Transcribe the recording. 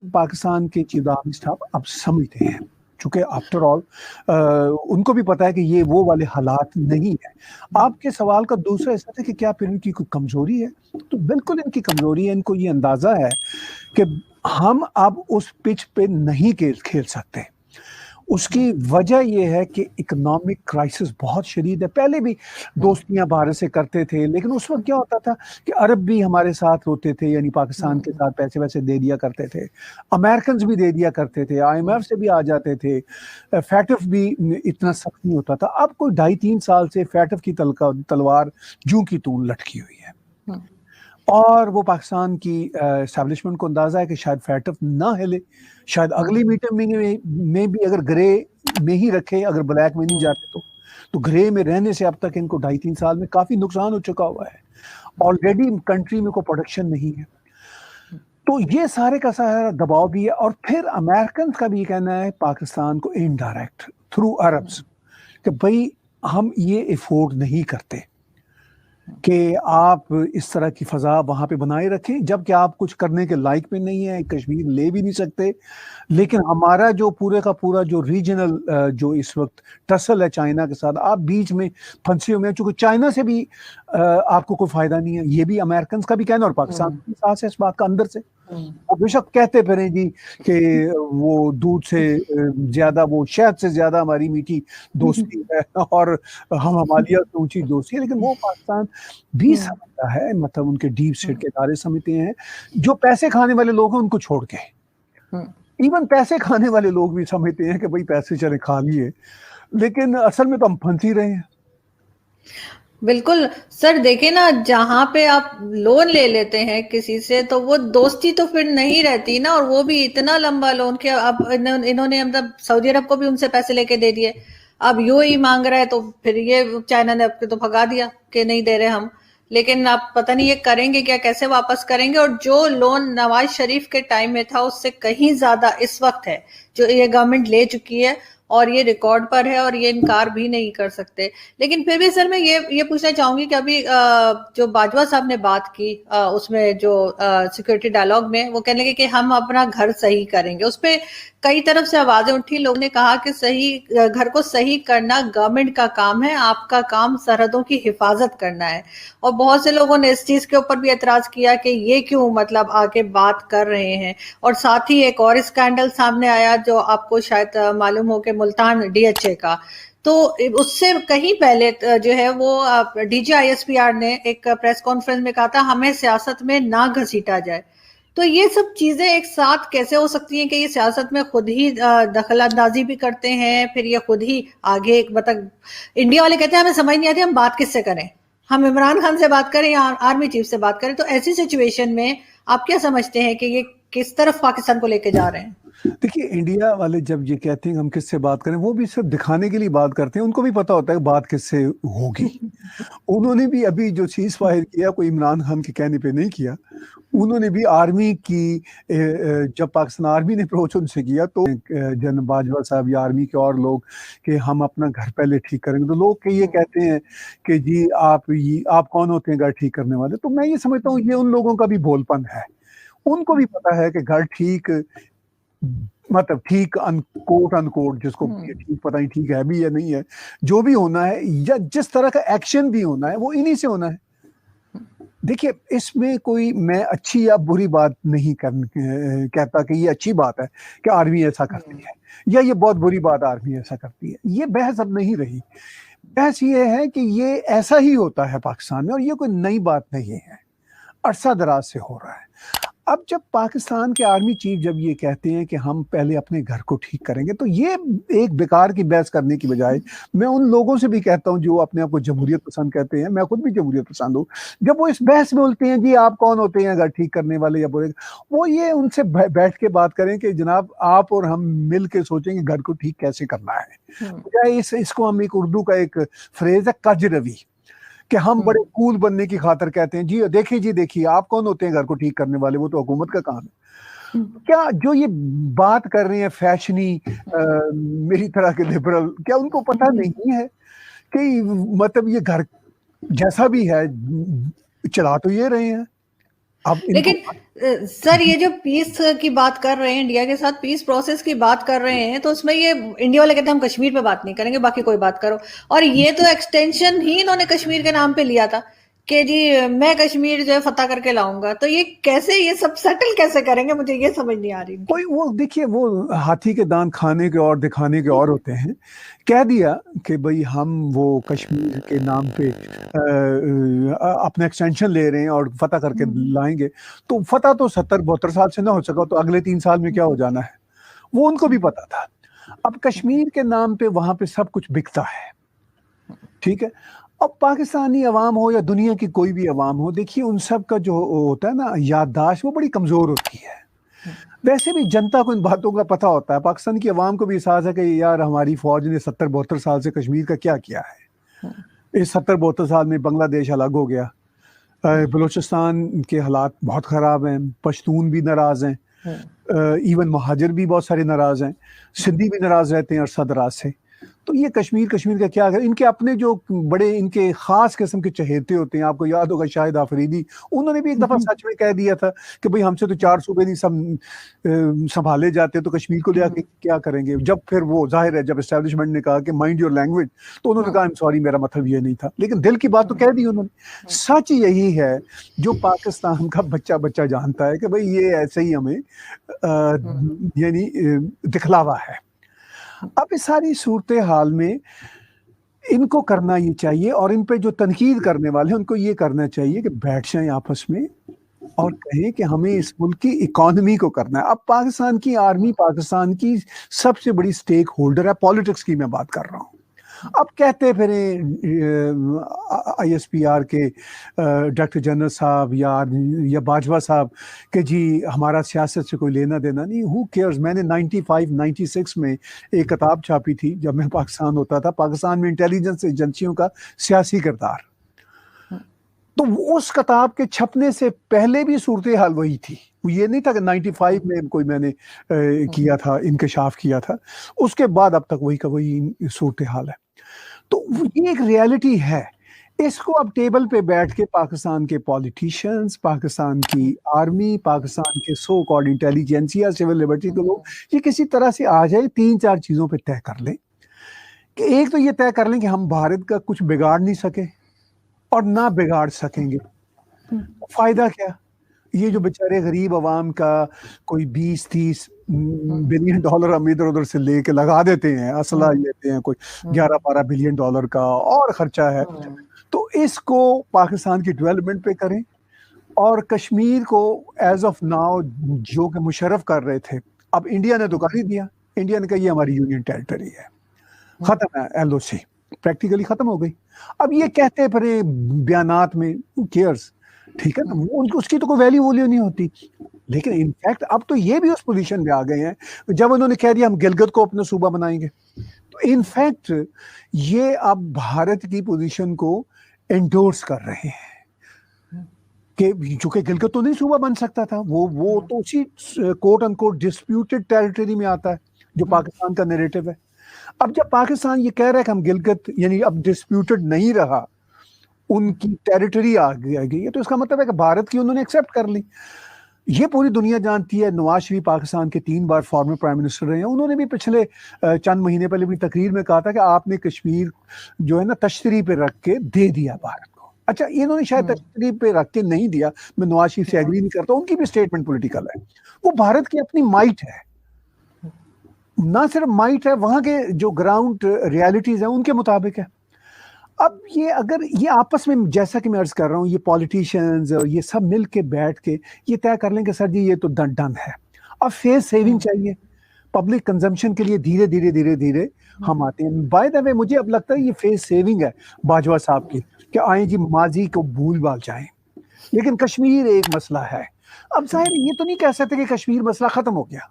पाकिस्तान के chief army staff अब समझते हैं, चूंकि आफ्टर ऑल उनको भी पता है कि ये वो वाले हालात नहीं है। आपके सवाल का दूसरा हिस्सा था कि क्या फिर इनकी कोई कमजोरी है, तो बिल्कुल इनकी कमजोरी है। इनको ये अंदाजा है कि हम अब उस पिच पे नहीं खेल सकते। उसकी वजह यह है कि इकोनॉमिक क्राइसिस बहुत शदीद है। पहले भी दोस्तियां भारत से करते थे, लेकिन उस वक्त क्या होता था कि अरब भी हमारे साथ होते थे, यानी पाकिस्तान के साथ पैसे वैसे दे दिया करते थे, अमेरिकन भी दे दिया करते थे, IMF से भी आ जाते थे, फैटफ भी इतना सख्त नहीं होता था। अब कोई 2.5-3 साल से फैटफ की तलवार जूं की तून लटकी हुई है, और वो पाकिस्तान की एस्टैब्लिशमेंट को अंदाजा है कि शायद फैटफ ना हिले, शायद अगली मीटिंग में भी अगर ग्रे में ही रखे, अगर ब्लैक में नहीं जाते तो ग्रे में रहने से अब तक इनको 2.5-3 साल में काफी नुकसान हो चुका हुआ है। ऑलरेडी कंट्री में कोई प्रोडक्शन नहीं है, तो ये सारे का सारा दबाव भी है। और फिर अमेरिकन का भी कहना है पाकिस्तान को इनडायरेक्ट थ्रू अरब्स कि भाई हम ये अफोर्ड नहीं करते कि आप इस तरह की फजा वहां पे बनाए रखें, जबकि आप कुछ करने के लायक भी नहीं है, कश्मीर ले भी नहीं सकते। लेकिन हमारा जो पूरे का पूरा जो रीजनल जो इस वक्त टसल है चाइना के साथ, आप बीच में फंसे हुए हैं, चूंकि चाइना से भी आपको कोई फायदा नहीं है, ये भी अमेरिकन का भी कहना और पाकिस्तान के साथ है इस बात का अंदर से। वो बेशक कहते फिरे जी कि वो दूध से ज्यादा, वो शहद से ज्यादा हमारी मीठी दोस्ती है और हम हिमालय से ऊंची दोस्ती है, लेकिन वो पाकिस्तान भी समझता है, मतलब उनके डीप स्टेट के इदारे समझते हैं, जो पैसे खाने वाले लोग हैं उनको छोड़ के, इवन पैसे खाने वाले लोग भी समझते हैं कि भाई पैसे चले खा लिए, लेकिन असल में तो हम फंस ही रहे हैं। बिल्कुल सर, देखिए ना, जहां पे आप लोन ले लेते हैं किसी से तो वो दोस्ती तो फिर नहीं रहती ना, और वो भी इतना लंबा लोन के अब इन्होंने मतलब सऊदी अरब को भी उनसे पैसे लेके दे दिए, अब यूएई मांग रहा है, तो फिर ये चाइना ने अब तो भगा दिया कि नहीं दे रहे हम। लेकिन आप पता नहीं ये करेंगे क्या, कैसे वापस करेंगे। और जो लोन नवाज शरीफ के टाइम में था उससे कहीं ज्यादा इस वक्त है जो ये गवर्नमेंट ले चुकी है, और ये रिकॉर्ड पर है और ये इनकार भी नहीं कर सकते। लेकिन फिर भी सर मैं ये पूछना चाहूंगी कि अभी जो बाजवा साहब ने बात की उसमें जो सिक्योरिटी डायलॉग में, वो कहने लगे कि हम अपना घर सही करेंगे, उस पर कई तरफ से आवाजें उठी, लोगों ने कहा कि सही घर को सही करना गवर्नमेंट का काम है, आपका काम सरहदों की हिफाजत करना है। और बहुत से लोगों ने इस चीज के ऊपर भी एतराज किया कि ये क्यों मतलब आके बात कर रहे हैं। और साथ ही एक और स्कैंडल सामने आया जो आपको शायद मालूम हो कि मुल्तान DHA का, तो उससे कहीं पहले जो है वो DG ISPR ने एक प्रेस कॉन्फ्रेंस में कहा था हमें सियासत में ना घसीटा जाए। तो ये सब चीजें एक साथ कैसे हो सकती हैं कि ये सियासत में खुद ही दखलंदाजी भी करते हैं, फिर ये खुद ही आगे मतलब इंडिया वाले कहते हैं हमें समझ नहीं आती हम बात किससे करें, हम इमरान खान से बात करें या आर्मी चीफ से बात करें। तो ऐसी सिचुएशन में आप क्या समझते हैं कि ये किस तरफ पाकिस्तान को लेके जा रहे हैं? देखिए, इंडिया वाले जब ये कहते हैं हम किससे बात करें, वो भी सिर्फ दिखाने के लिए बात करते हैं, उनको भी पता होता है बात किससे होगी। उन्होंने भी अभी जो चीज फायर किया कोई इमरान खान के कहने पे नहीं किया, उन्होंने भी आर्मी की जब पाकिस्तान आर्मी ने अप्रोच उनसे किया तो जनरल बाजवा साहब या आर्मी के और लोग कि हम अपना घर पहले ठीक करेंगे, तो लोग ये कहते हैं कि जी आप कौन होते हैं घर ठीक करने वाले। तो मैं ये समझता हूँ ये उन लोगों का भी भोलपन है, उनको भी पता है कि घर ठीक मतलब ठीक अनकोट अनकोट जिसको ठीक पता नहीं ठीक है भी या नहीं है, जो भी होना है या जिस तरह का एक्शन भी होना है वो इन्हीं से होना है। देखिए, इसमें कोई मैं अच्छी या बुरी बात नहीं कहता कि ये अच्छी बात है कि आर्मी ऐसा करती है या ये बहुत बुरी बात आर्मी ऐसा करती है, ये बहस अब नहीं रही। बहस ये है कि ये ऐसा ही होता है पाकिस्तान में और ये कोई नई बात नहीं है, अरसा दराज से हो रहा है। अब जब पाकिस्तान के आर्मी चीफ जब ये कहते हैं कि हम पहले अपने घर को ठीक करेंगे, तो ये एक बेकार की बहस करने की बजाय मैं उन लोगों से भी कहता हूं जो अपने आप को जमहूरियत पसंद कहते हैं, मैं खुद भी जमहूरियत पसंद हूं, जब वो इस बहस में उलते हैं जी आप कौन होते हैं घर ठीक करने वाले या बुरे, वो ये उनसे बैठ के बात करें कि जनाब आप और हम मिल के सोचेंगे घर को ठीक कैसे करना है। इसको हम एक उर्दू का एक फ्रेज है कज रवि, कि हम बड़े कूल बनने की खातर कहते हैं जी देखिए आप कौन होते हैं घर को ठीक करने वाले, वो तो हुकूमत का काम है। क्या जो ये बात कर रहे हैं फैशनी मेरी तरह के लिबरल, क्या उनको पता नहीं है कि मतलब ये घर जैसा भी है चला तो ये रहे हैं, अब लेकिन सर ये जो पीस की बात कर रहे हैं, इंडिया के साथ पीस प्रोसेस की बात कर रहे हैं, तो उसमें ये इंडिया वाले कहते हैं हम कश्मीर पे बात नहीं करेंगे, बाकी कोई बात करो। और ये तो एक्सटेंशन ही इन्होंने कश्मीर के नाम पे लिया था कि जी मैं कश्मीर जो है फतह करके लाऊंगा। तो ये कैसे, ये सब सेटल कैसे करेंगे, मुझे ये समझ नहीं आ रही। कोई वो देखिए, वो हाथी के दांत खाने के और दिखाने के और होते हैं। कह दिया कि भाई हम वो कश्मीर के नाम पे अपना एक्सटेंशन ले रहे हैं और फतह करके लाएंगे। तो फतह तो 70-72 साल से ना हो सका, तो अगले 3 साल में क्या हो जाना है, वो उनको भी पता था। अब कश्मीर के नाम पे वहां पे सब कुछ बिकता है, ठीक है। अब पाकिस्तानी अवाम हो या दुनिया की कोई भी अवाम हो, देखिए उन सब का जो होता है ना याददाश्त, वो बड़ी कमजोर होती है। वैसे भी जनता को इन बातों का पता होता है, पाकिस्तान की अवाम को भी एहसास है कि यार हमारी फौज ने 70-72 साल से कश्मीर का क्या किया है। इस 70-72 साल में बांग्लादेश अलग हो गया, बलूचिस्तान के हालात बहुत ख़राब हैं, पश्तून भी नाराज़ हैं, इवन महाजिर भी बहुत सारे नाराज़ हैं, सिंधी भी नाराज़ रहते हैं अरसा दराज से। तो ये कश्मीर का क्या है, इनके अपने जो बड़े इनके खास किस्म के चहेते होते हैं। आपको याद होगा शाहिद आफरीदी, उन्होंने भी एक दफा सच में कह दिया था कि भाई हमसे तो 4 सूबे नहीं संभाले जाते, तो कश्मीर को ले आके क्या करेंगे। जब फिर वो जाहिर है, जब एस्टेब्लिशमेंट ने कहा कि माइंड योर लैंग्वेज, तो उन्होंने कहा आई एम सॉरी, मेरा मतलब ये नहीं था। लेकिन दिल की बात तो कह दी उन्होंने। सच यही है जो पाकिस्तान का बच्चा बच्चा जानता है कि भाई ये ऐसे ही हमें यानी दिखलावा है। अब इस सारी सूरत हाल में इनको करना ये चाहिए, और इन पे जो तनकीद करने वाले हैं उनको ये करना चाहिए कि बैठ जाएं आपस में और कहें कि हमें इस मुल्क की इकोनॉमी को करना है। अब पाकिस्तान की आर्मी पाकिस्तान की सबसे बड़ी स्टेक होल्डर है, पॉलिटिक्स की मैं बात कर रहा हूँ। अब कहते फिर ISPR के डॉक्टर जनरल साहब या बाजवा साहब कि जी हमारा सियासत से कोई लेना देना नहीं। Who cares. मैंने 95-96 में एक किताब छापी थी जब मैं पाकिस्तान होता था, पाकिस्तान में इंटेलिजेंस एजेंसियों का सियासी किरदार। तो उस किताब के छपने से पहले भी सूरत हाल वही थी। ये नहीं था कि 95 में कोई मैंने किया था, इंकशाफ किया था, उसके बाद अब तक वही का वही सूरत हाल है। तो ये एक रियलिटी है। इसको अब टेबल पे बैठ के पाकिस्तान के पॉलिटिशियंस, पाकिस्तान की आर्मी, पाकिस्तान के so called intelligentsia, civil liberty के लोग, ये किसी तरह से आ जाए 3-4 चीजों पे तय कर लें कि एक तो ये तय कर लें कि हम भारत का कुछ बिगाड़ नहीं सके और ना बिगाड़ सकेंगे। फायदा क्या, ये जो बेचारे गरीब अवाम का कोई 20-30 बिलियन डॉलर हम इधर उधर से लेके लगा देते हैं, असला लेते हैं कोई 11-12 बिलियन डॉलर का और खर्चा है, तो इसको पाकिस्तान की डेवलपमेंट पे करें। और कश्मीर को एज ऑफ नाउ जो कि मुशर्रफ कर रहे थे, अब इंडिया ने तो कर ही दिया। इंडिया ने कहा ये हमारी यूनियन टेरिटरी है, खत्म है, LOC प्रैक्टिकली खत्म हो गई। अब ये कहते फिर बयानात में केयर्स, ठीक है ना, उनको उसकी तो कोई वैल्यू नहीं होती। लेकिन इनफैक्ट अब तो ये भी उस पोजीशन में आ गए हैं जब उन्होंने कह दिया हम गिलगित को अपना सूबा बनाएंगे। तो इनफैक्ट ये अब भारत की पोजीशन को एंडोर्स कर रहे हैं कि चूंकि गिलगित तो नहीं सूबा बन सकता था, वो तो उसी कोट अनकोट डिस्प्यूटेड टेरिटरी में आता है जो पाकिस्तान का नैरेटिव है। अब जब पाकिस्तान ये कह रहा है कि हम गिलगित यानी अब डिस्प्यूटेड नहीं रहा, उनकी टेरिटरी आ गई है, तो इसका मतलब है कि भारत की उन्होंने एक्सेप्ट कर ली। ये पूरी दुनिया जानती है। नवाज शरीफ पाकिस्तान के 3 बार फॉर्मर प्राइम मिनिस्टर रहे हैं, उन्होंने भी पिछले चंद महीने पहले भी तकरीर में कहा था कि आपने कश्मीर जो है ना तश्तरी पे रख के दे दिया भारत को। अच्छा, इन्होंने शायद तश्तरी पे रख के नहीं दिया, मैं नवाज शरीफ से एग्री नहीं करता, उनकी भी स्टेटमेंट पॉलिटिकल है। वो भारत की अपनी माइट है, ना सिर्फ माइट है, वहां के जो ग्राउंड रियलिटीज हैं उनके मुताबिक है। अब ये अगर ये आपस में, जैसा कि मैं अर्ज कर रहा हूँ, ये पॉलिटिशियंस और ये सब मिल के बैठ के ये तय कर लें कि सर जी ये तो डन है, अब फेस सेविंग चाहिए पब्लिक कंजम्पशन के लिए, धीरे धीरे हम आते हैं। बाय द वे मुझे अब लगता है ये फेस सेविंग है बाजवा साहब की कि आए जी माजी को भूल भाल जाएं। लेकिन कश्मीर एक मसला है। अब जाहिर ये तो नहीं कह सकते कि कश्मीर मसला खत्म हो गया।